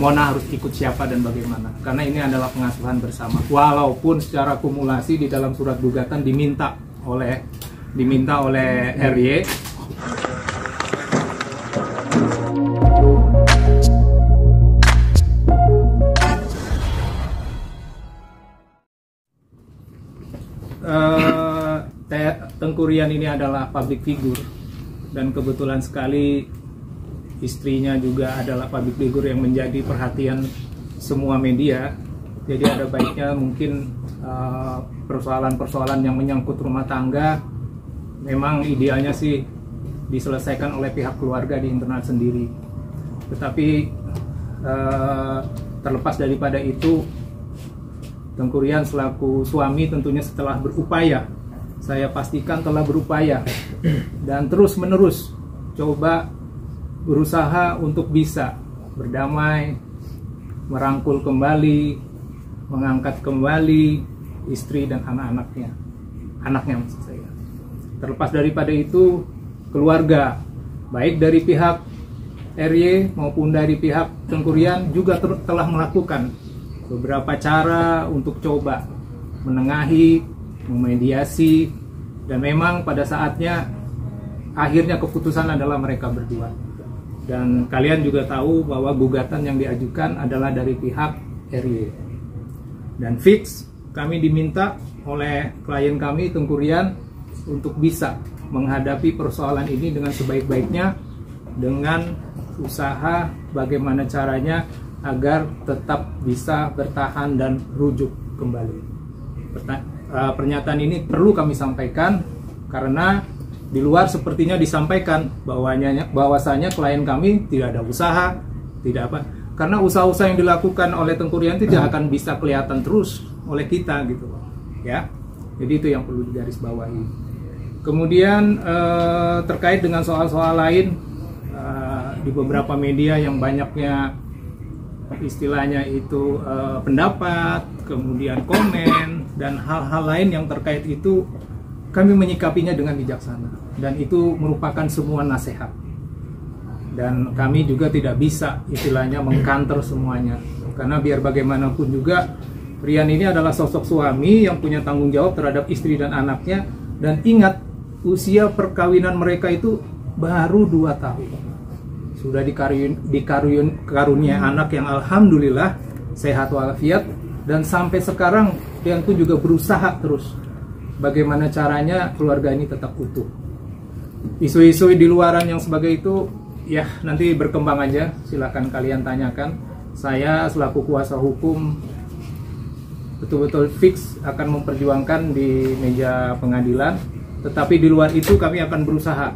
Mona harus ikut siapa dan bagaimana, karena ini adalah pengasuhan bersama, walaupun secara kumulasi di dalam surat gugatan diminta oleh RY. Tengku Rian ini adalah public figure, dan kebetulan sekali istrinya juga adalah public figure yang menjadi perhatian semua media. Jadi ada baiknya mungkin persoalan-persoalan yang menyangkut rumah tangga memang idealnya sih diselesaikan oleh pihak keluarga di internal sendiri. Tetapi terlepas daripada itu, Tengku Rian selaku suami tentunya setelah berupaya, saya pastikan telah berupaya dan terus menerus coba berusaha untuk bisa berdamai, merangkul kembali, mengangkat kembali istri dan anak-anaknya, maksud saya. Terlepas daripada itu, keluarga baik dari pihak RY maupun dari pihak Tengku Rian juga telah melakukan beberapa cara untuk coba menengahi, memediasi, dan memang pada saatnya akhirnya keputusan adalah mereka berdua. Dan kalian juga tahu bahwa gugatan yang diajukan adalah dari pihak RY. Dan fix kami diminta oleh klien kami Tengku Rian untuk bisa menghadapi persoalan ini dengan sebaik-baiknya, dengan usaha bagaimana caranya agar tetap bisa bertahan dan rujuk kembali. Pernyataan ini perlu kami sampaikan karena di luar sepertinya disampaikan bahwasanya klien kami tidak ada usaha, tidak apa. Karena usaha-usaha yang dilakukan oleh Tengku Rian tidak akan bisa kelihatan terus oleh kita gitu, ya. Jadi itu yang perlu digarisbawahi. Kemudian terkait dengan soal-soal lain di beberapa media yang banyaknya istilahnya itu pendapat, kemudian komen dan hal-hal lain yang terkait itu, kami menyikapinya dengan bijaksana dan itu merupakan semua nasihat. Dan kami juga tidak bisa istilahnya mengkanter semuanya, karena biar bagaimanapun juga Rian ini adalah sosok suami yang punya tanggung jawab terhadap istri dan anaknya. Dan ingat, usia perkawinan mereka itu baru 2 tahun. Sudah dikarunia anak yang alhamdulillah sehat walafiat, dan sampai sekarang Rian pun juga berusaha terus bagaimana caranya keluarga ini tetap utuh. Isu-isu di luaran yang sebagai itu ya nanti berkembang aja, silakan kalian tanyakan. Saya selaku kuasa hukum betul-betul fix akan memperjuangkan di meja pengadilan, tetapi di luar itu kami akan berusaha.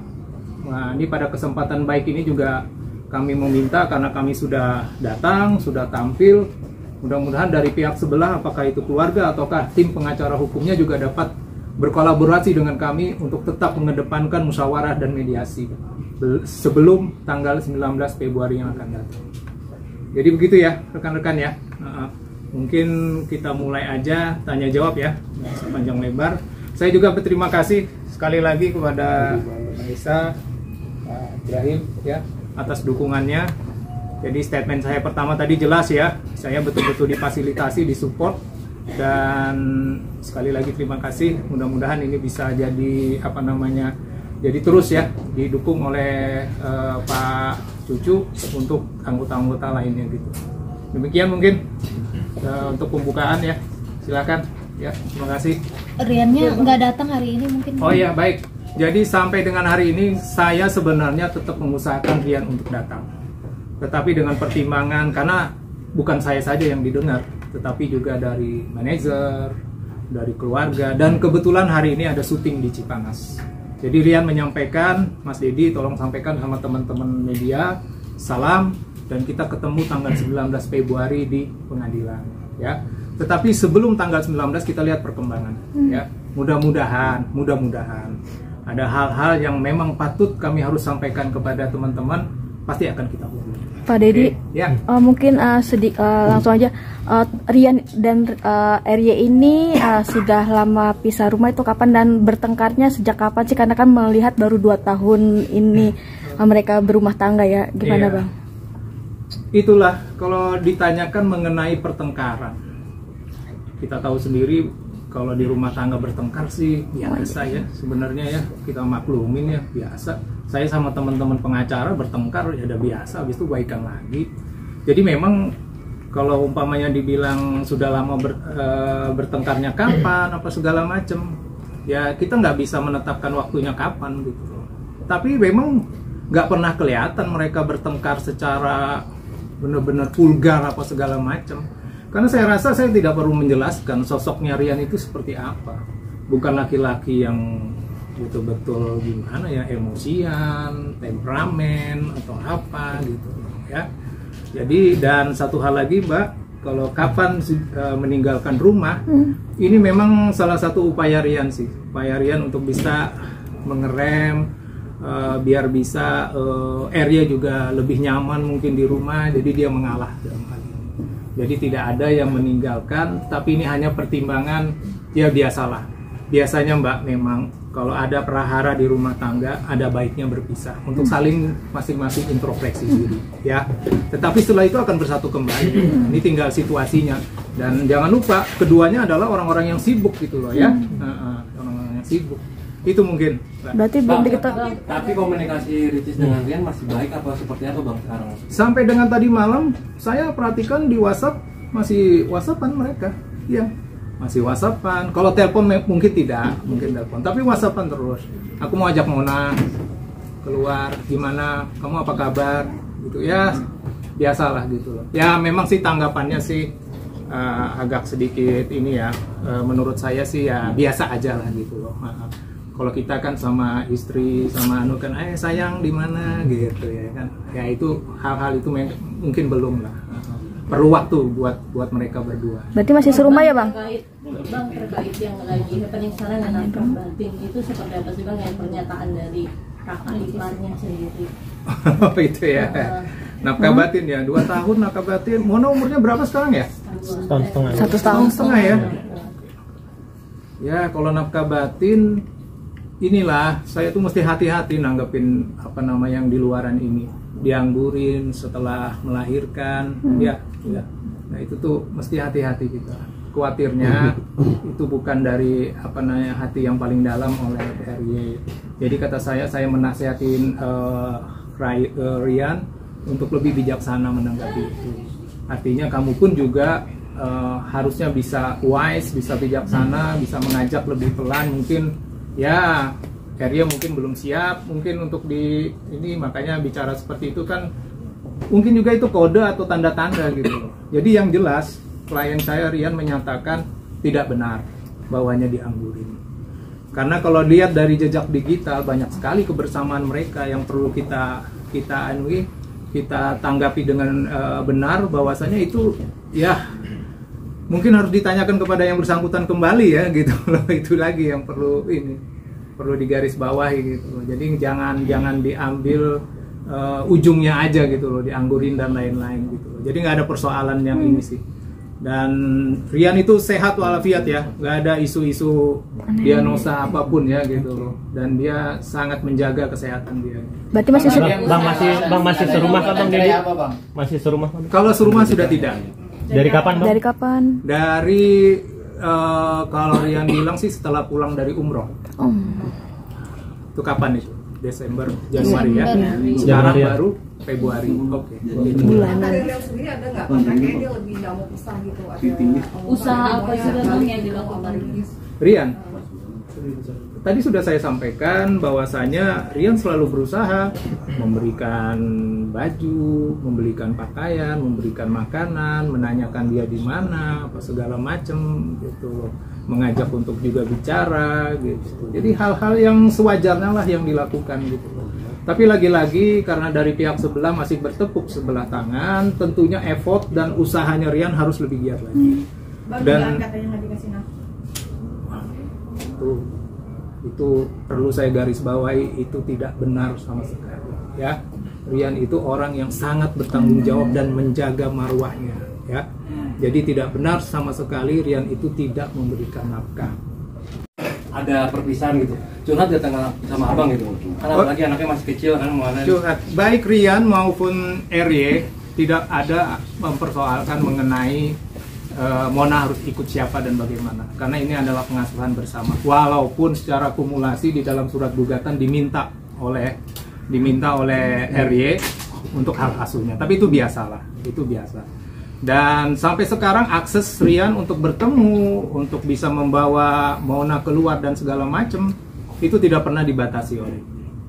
Nah, ini pada kesempatan baik ini juga kami meminta, karena kami sudah datang, sudah tampil, mudah-mudahan dari pihak sebelah, apakah itu keluarga ataukah tim pengacara hukumnya juga dapat berkolaborasi dengan kami untuk tetap mengedepankan musyawarah dan mediasi sebelum tanggal 19 Februari yang akan datang. Jadi begitu ya rekan-rekan ya. Mungkin kita mulai aja tanya jawab ya, sepanjang lebar. Saya juga berterima kasih sekali lagi kepada Aisyah, Pak Ibrahim ya atas dukungannya. Jadi statement saya pertama tadi jelas ya, saya betul-betul difasilitasi, disupport, dan sekali lagi terima kasih. Mudah-mudahan ini bisa jadi jadi terus ya didukung oleh Pak Cucu untuk anggota-anggota lainnya gitu. Demikian mungkin untuk pembukaan ya, silakan ya. Terima kasih. Riannya nggak datang hari ini mungkin. Oh iya, baik. Jadi sampai dengan hari ini saya sebenarnya tetap mengusahakan Rian untuk datang. Tetapi dengan pertimbangan, karena bukan saya saja yang didengar, tetapi juga dari manajer, dari keluarga, dan kebetulan hari ini ada syuting di Cipanas. Jadi Rian menyampaikan, Mas Dedi tolong sampaikan sama teman-teman media, salam, dan kita ketemu tanggal 19 Februari di pengadilan ya. Tetapi sebelum tanggal 19 kita lihat perkembangan ya. Mudah-mudahan ada hal-hal yang memang patut kami harus sampaikan kepada teman-teman, pasti akan kita hubungi. Pak Dedi, ya. Mungkin langsung aja, Rian dan RY ini sudah lama pisah rumah itu kapan, dan bertengkarnya sejak kapan sih? Karena kan melihat baru 2 tahun ini mereka berumah tangga ya, gimana Bang? itulah kalau ditanyakan mengenai pertengkaran, kita tahu sendiri kalau di rumah tangga bertengkar sih biasa ya sebenarnya ya, kita maklumin ya biasa. Saya sama teman-teman pengacara bertengkar ya udah biasa, habis itu baikan lagi. Jadi memang kalau umpamanya dibilang sudah lama bertengkarnya kapan apa segala macam, ya kita nggak bisa menetapkan waktunya kapan gitu. Tapi memang nggak pernah kelihatan mereka bertengkar secara benar-benar vulgar apa segala macam. Karena saya rasa saya tidak perlu menjelaskan sosoknya Rian itu seperti apa. Bukan laki-laki yang betul-betul gimana ya, emosian, temperamen atau apa gitu ya. Jadi dan satu hal lagi Mbak, kalau kapan meninggalkan rumah, ini memang salah satu upaya Rian sih. Upaya Rian untuk bisa mengerem, biar bisa area juga lebih nyaman mungkin di rumah, jadi dia mengalah dalam hal ini. Jadi tidak ada yang meninggalkan, tapi ini hanya pertimbangan ya biasalah. Biasanya Mbak memang kalau ada prahara di rumah tangga ada baiknya berpisah untuk saling masing-masing introspeksi diri ya. Tetapi setelah itu akan bersatu kembali. Ini tinggal situasinya, dan jangan lupa keduanya adalah orang-orang yang sibuk gitu loh ya. Orang-orang yang sibuk. Itu mungkin. Berarti belum diketahui. Tapi komunikasi Ricis dengan Rian masih baik apa seperti apa Bang sekarang? Sampai dengan tadi malam saya perhatikan di WhatsApp masih WhatsAppan mereka. Iya. Masih WhatsAppan. Kalau telepon mungkin tidak, mungkin telepon. Tapi WhatsAppan terus. Aku mau ajak Mona keluar, gimana? Kamu apa kabar? Gitu ya. Biasalah gitu loh. Ya memang sih tanggapannya sih agak sedikit ini ya. Menurut saya sih ya biasa aja lah gitu loh. Kalau kita kan sama istri sama anu kan sayang di mana gitu ya kan, ya itu hal-hal itu mungkin belum lah, perlu waktu buat mereka berdua. Berarti masih serumah ya Bang? Terkait yang lagi penyiksaan dan nafkah batin itu seperti apa sih Bang, yang pernyataan dari kakak iparnya sendiri? Oh itu ya, nafkah batin ya 2 tahun nafkah batin. Mona umurnya berapa sekarang ya? 1,5 tahun ya. Ya kalau nafkah batin inilah saya tuh mesti hati-hati nanggepin apa nama yang di luaran ini, dianggurin setelah melahirkan ya. Nah itu tuh mesti hati-hati kita, khawatirnya itu bukan dari apa namanya hati yang paling dalam oleh RY. Jadi kata saya menasehatin Rian untuk lebih bijaksana menanggapi itu. Artinya kamu pun juga harusnya bisa wise, bisa bijaksana, bisa mengajak lebih pelan. Mungkin ya Area mungkin belum siap mungkin untuk di ini, makanya bicara seperti itu kan mungkin juga itu kode atau tanda-tanda gitu loh. Jadi yang jelas klien saya Rian menyatakan tidak benar bahwanya dianggurin. Karena kalau lihat dari jejak digital banyak sekali kebersamaan mereka yang perlu kita tanggapi dengan benar, bahwasanya itu ya mungkin harus ditanyakan kepada yang bersangkutan kembali ya gitu loh. Itu lagi yang perlu digarisbawahi gitu loh. Jadi jangan diambil ujungnya aja gitu loh, dianggurin dan lain-lain gitu loh. Jadi nggak ada persoalan yang ini sih. Dan Rian itu sehat walafiat ya, nggak ada isu-isu diagnosa apapun ya gitu loh. Dan dia sangat menjaga kesehatan dia. Berarti masih Bang masih serumah kan Bang Dedi? Masih serumah kan? Kalau serumah sudah tidak. Dari kapan Bang? Dari kapan? Dari kalau Rian bilang sih setelah pulang dari umroh. Itu kapan itu? Desember, Januari ya. Sekarang baru Februari. Oke. Bulanan. Dari Rian sendiri ada nggak kontaknya, dia lebih nggak mau pisah gitu? Usaha apa sih Bang yang dilakukan? Rian, tadi sudah saya sampaikan bahwasanya Rian selalu berusaha memberikan baju, memberikan pakaian, memberikan makanan, menanyakan dia di mana, apa segala macam gitu, mengajak untuk juga bicara gitu. Jadi hal-hal yang sewajarnya lah yang dilakukan gitu. Tapi lagi-lagi karena dari pihak sebelah masih bertepuk sebelah tangan, tentunya effort dan usahanya Rian harus lebih giat lagi. Dan katanya nggak dikasih nafkah. Itu perlu saya garis bawahi, itu tidak benar sama sekali ya. Rian itu orang yang sangat bertanggung jawab dan menjaga marwahnya ya. Jadi tidak benar sama sekali Rian itu tidak memberikan nafkah. Ada perpisahan gitu, curhat datang sama abang gitu kan, apalagi anaknya masih kecil kan, Curhat baik Rian maupun RY tidak ada mempersoalkan mengenai Mona harus ikut siapa dan bagaimana, karena ini adalah pengasuhan bersama. Walaupun secara kumulasi di dalam surat gugatan diminta oleh RY untuk hak asuhnya, tapi itu biasalah, itu biasa. Dan sampai sekarang akses Rian untuk bertemu, untuk bisa membawa Mona keluar dan segala macam itu tidak pernah dibatasi oleh.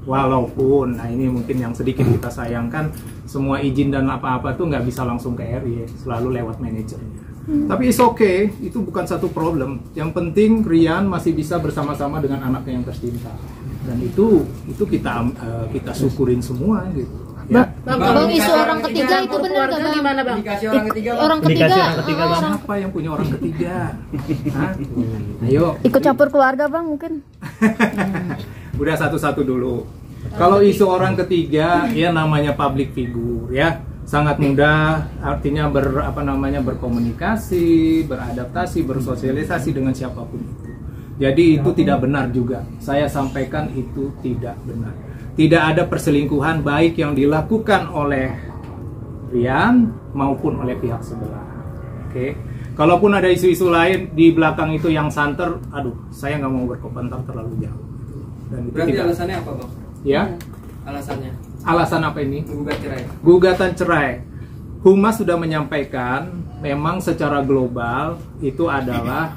Walaupun, nah ini mungkin yang sedikit kita sayangkan, semua izin dan apa-apa tuh nggak bisa langsung ke RY, selalu lewat manajernya. Tapi it's okay, itu bukan satu problem. Yang penting Rian masih bisa bersama-sama dengan anaknya yang tercinta, dan itu kita syukurin semua gitu. Ya. Bang, isu orang ketiga itu benar nggak Bang? Gimana Bang? Indikasi orang ketiga, Bang. Orang ketiga, Siapa yang punya orang ketiga? Hah? Ayo. Ikut campur keluarga Bang mungkin. Udah satu-satu dulu. Kalau isu orang ketiga, ya namanya public figure ya. Sangat mudah, artinya berkomunikasi, beradaptasi, bersosialisasi dengan siapapun itu. Jadi itu tidak benar juga. Saya sampaikan itu tidak benar. Tidak ada perselingkuhan baik yang dilakukan oleh Rian maupun oleh pihak sebelah. Oke. Kalaupun ada isu-isu lain di belakang itu yang santer, aduh, saya nggak mau berkomentar terlalu jauh. Dan itu Berarti tidak. alasannya apa, Bang? Ya. Alasannya Alasan apa ini? menggugat cerai. Gugatan cerai. Humas sudah menyampaikan memang secara global itu adalah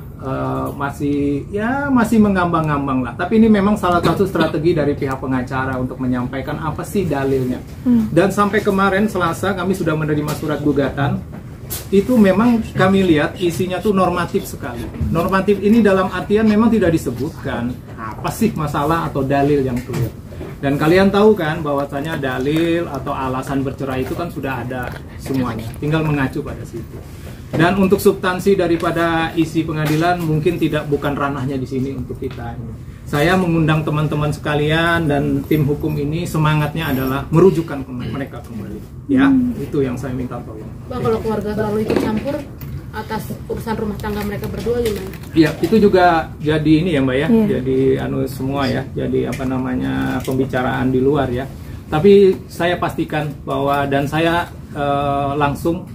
masih mengambang-ngambang lah. Tapi ini memang salah satu strategi dari pihak pengacara untuk menyampaikan apa sih dalilnya. Dan sampai kemarin Selasa kami sudah menerima surat gugatan. Itu memang kami lihat isinya tuh normatif sekali. Normatif ini dalam artian memang tidak disebutkan apa sih masalah atau dalil yang clear. Dan kalian tahu kan bahwasanya dalil atau alasan bercerai itu kan sudah ada semuanya, tinggal mengacu pada situ. Dan untuk substansi daripada isi pengadilan mungkin bukan ranahnya di sini untuk kita. Saya mengundang teman-teman sekalian dan tim hukum ini semangatnya adalah merujukkan mereka kembali. Ya, itu yang saya minta tolong. Bang, kalau keluarga terlalu ikut campur atas urusan rumah tangga mereka berdua gimana? Iya, itu juga jadi ini ya Mbak ya, Iya. jadi semua ya, jadi pembicaraan di luar ya. Tapi saya pastikan bahwa dan saya langsung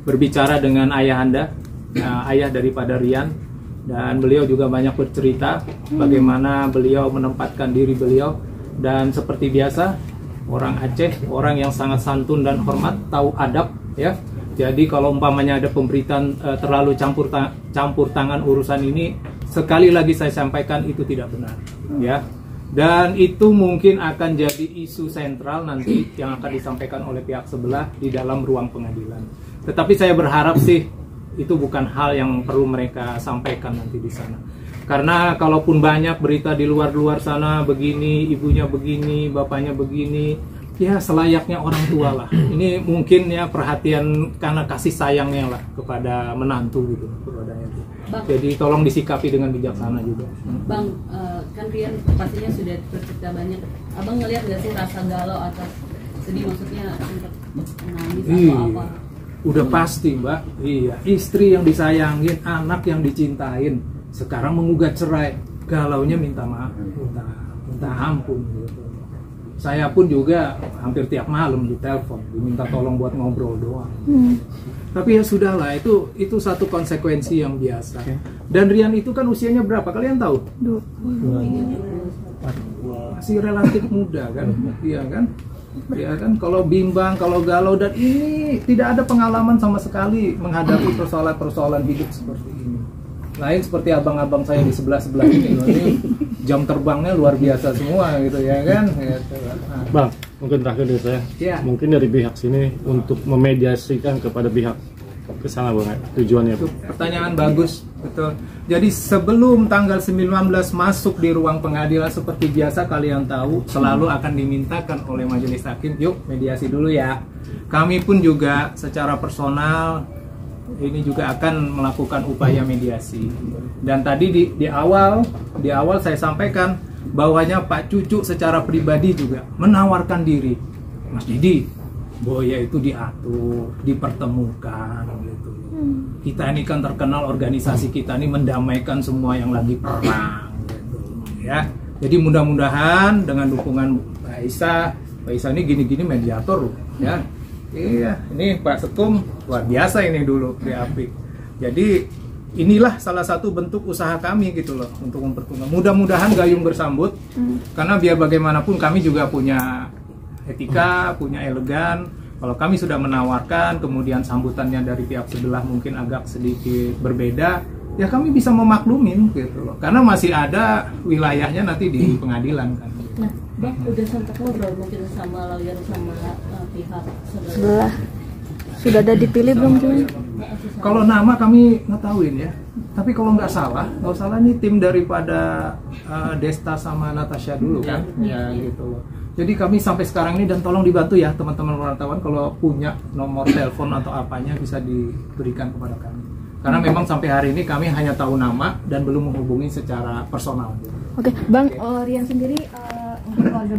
berbicara dengan ayahanda, ayah daripada Rian, dan beliau juga banyak bercerita bagaimana beliau menempatkan diri beliau, dan seperti biasa orang Aceh, orang yang sangat santun dan hormat, tahu adab ya. Jadi kalau umpamanya ada pemberitaan terlalu campur tangan urusan ini, sekali lagi saya sampaikan itu tidak benar, ya. Dan itu mungkin akan jadi isu sentral nanti yang akan disampaikan oleh pihak sebelah di dalam ruang pengadilan. Tetapi saya berharap sih itu bukan hal yang perlu mereka sampaikan nanti di sana. Karena kalaupun banyak berita di luar sana begini, ibunya begini, bapaknya begini. Ya selayaknya orang tua lah. Ini mungkin ya perhatian karena kasih sayangnya lah kepada menantu gitu, kepada itu. Jadi tolong disikapi dengan bijaksana juga. Bang, kan Rian pastinya sudah bercerita banyak. Abang ngelihat nggak sih rasa galau atau sedih, maksudnya sempat nangis atau apa? Udah pasti Mbak. Iya, istri yang disayangin, anak yang dicintain, sekarang menggugat cerai, galaunya minta maaf, minta ampun gitu. Saya pun juga hampir tiap malam ditelepon, diminta tolong buat ngobrol doang. Tapi ya sudahlah, itu satu konsekuensi yang biasa. Dan Rian itu kan usianya berapa? Kalian tahu? Masih relatif muda kan? Iya kan? Ya kan? Kalau bimbang, kalau galau, dan ini tidak ada pengalaman sama sekali menghadapi persoalan-persoalan hidup seperti ini. Lain seperti abang-abang saya di sebelah-sebelah ini loh, ini jam terbangnya luar biasa semua gitu ya kan. Gitu. Nah. Bang, mungkin terakhir dari saya, mungkin dari pihak sini untuk memediasikan kepada pihak kesana Bang, tujuannya. Itu pertanyaan bagus, betul. Jadi sebelum tanggal 19 masuk di ruang pengadilan seperti biasa kalian tahu selalu akan dimintakan oleh majelis hakim, yuk mediasi dulu ya. Kami pun juga secara personal ini juga akan melakukan upaya mediasi. Dan tadi di awal saya sampaikan bahwanya Pak Cucu secara pribadi juga menawarkan diri. Mas Didi, Boya itu diatur, dipertemukan gitu. Kita ini kan terkenal organisasi kita ini mendamaikan semua yang lagi perang gitu ya. Jadi mudah-mudahan dengan dukungan Pak Isa ini gini-gini mediator ya. Iya, ini Pak Sekum luar biasa ini dulu di API. Jadi inilah salah satu bentuk usaha kami gitu loh untuk memperkembangkan. Mudah-mudahan gayung bersambut, karena biar bagaimanapun kami juga punya etika, punya elegan. Kalau kami sudah menawarkan, kemudian sambutannya dari pihak sebelah mungkin agak sedikit berbeda, ya kami bisa memaklumin gitu loh. Karena masih ada wilayahnya nanti di pengadilan kan. Nah, Bang, udah sempat ngobrol mungkin sama lawyer sama pihak Sebelah. Sudah ada dipilih belum cuy? Kalau nama kami ngetahuin ya, tapi kalau nggak salah nih tim daripada Desta sama Natasha dulu kan, ya gitu loh. Jadi kami sampai sekarang ini, dan tolong dibantu ya teman-teman wartawan kalau punya nomor telepon atau apanya bisa diberikan kepada kami. Karena memang sampai hari ini kami hanya tahu nama dan belum menghubungi secara personal. Oke, Bang, Rian sendiri untuk keluarga